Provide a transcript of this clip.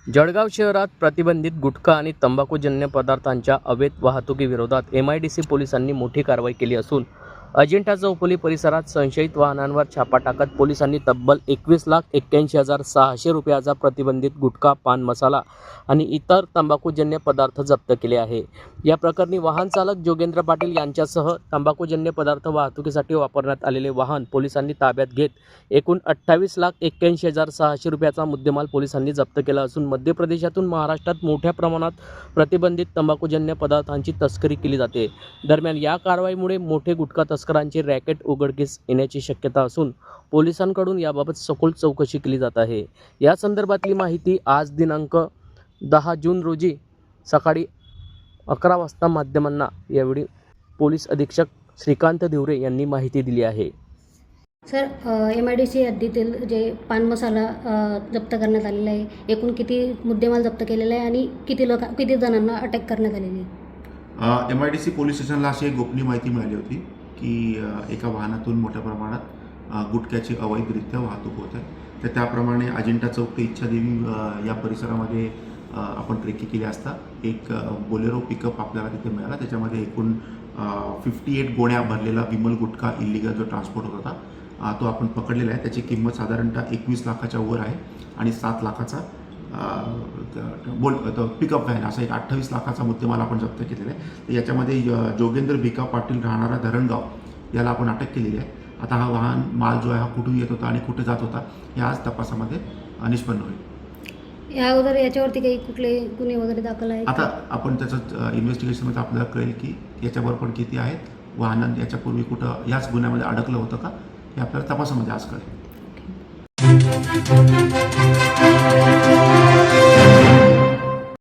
जळगाव शहरात प्रतिबंधित गुटखा आणि तंबाखूजन्य पदार्थांच्या अवैध वाहतुकीविरोधात MIDC पोलिसांनी मोठी कारवाई केली असून अजिंठा चौफुली परिसरात संशयित वाहनांवर छापा टाकत पोलिसांनी तब्बल 21,81,600 रुपयाचा प्रतिबंधित गुटखा, पान मसाला आणि इतर तंबाखूजन्य पदार्थ जप्त केले आहे। या प्रकरणी वाहन चालक जोगेंद्र पाटील यांच्यासह तंबाखूजन्य पदार्थ वाहतुकीसाठी वापरण्यात आलेले वाहन पोलिसांनी ताब्यात घेत एकूण 28,81,600 रुपयाचा मुद्देमाल पोलिसांनी जप्त केला असून मध्य प्रदेशातून महाराष्ट्रात मोठ्या प्रमाणात प्रतिबंधित तंबाखूजन्य पदार्थांची तस्करी केली जाते। दरम्यान या कारवाईमुळे मोठे गुटखा तस्करांची रॅकेट उघडकीस येण्याची शक्यता असून पोलिसांकडून याबाबत सखोल चौकशी केली जात आहे। या संदर्भातली माहिती आज दिनांक 10 जून रोजी सकाळी 11 वाजता माध्यमांना यावेळी पोलीस अधीक्षक श्रीकांत धिवरे यांनी माहिती दिली आहे। सर, MIDC हद्दीतील जे पान मसाला जप्त करण्यात आलेला आहे, एकूण किती मुद्देमाल जप्त केलेला आहे आणि किती जणांना अटक करण्यात आलेली आहे? MIDC पोलीस स्टेशनला अशी एक गोपनीय माहिती मिळाली होती की एका वाहनातून मोठ्या प्रमाणात गुटख्याची अवैधरित्या वाहतूक होत आहे। तर त्याप्रमाणे अजिंठा चौक ते इच्छादेवी या परिसरामध्ये आपण ट्रेकिंग केली असता एक बोलेरो पिकअप आपल्याला तिथे मिळाला। त्याच्यामध्ये एकूण 58 गोण्या भरलेला विमल गुटखा इल्लिगल जो ट्रान्सपोर्ट होत होता तो आपण पकडलेला आहे। त्याची किंमत साधारणतः 21 लाखाच्या वर आहे आणि 7 लाखाचा पिकअप व्हॅन असा एक 28 लाखाचा मुद्देमाल आपण जप्त केलेला आहे। तर याच्यामध्ये जोगेंद्र भिका पाटील राहणारा धरणगाव याला आपण अटक केलेली आहे। आता हा वाहन माल जो आहे हा कुठून येत होता आणि कुठे जात होता हे आज तपासामध्ये निष्पन्न होईल। या अगोदर याच्यावरती काही कुठले गुन्हे वगैरे दाखल आहेत? आता आपण त्याचं इन्व्हेस्टिगेशनमध्ये आपल्याला कळेल की याच्याबरोबर पण किती आहेत वाहनं, याच्यापूर्वी कुठं याच गुन्ह्यामध्ये अडकलं होतं का हे आपल्याला तपासामध्ये आज कळेल।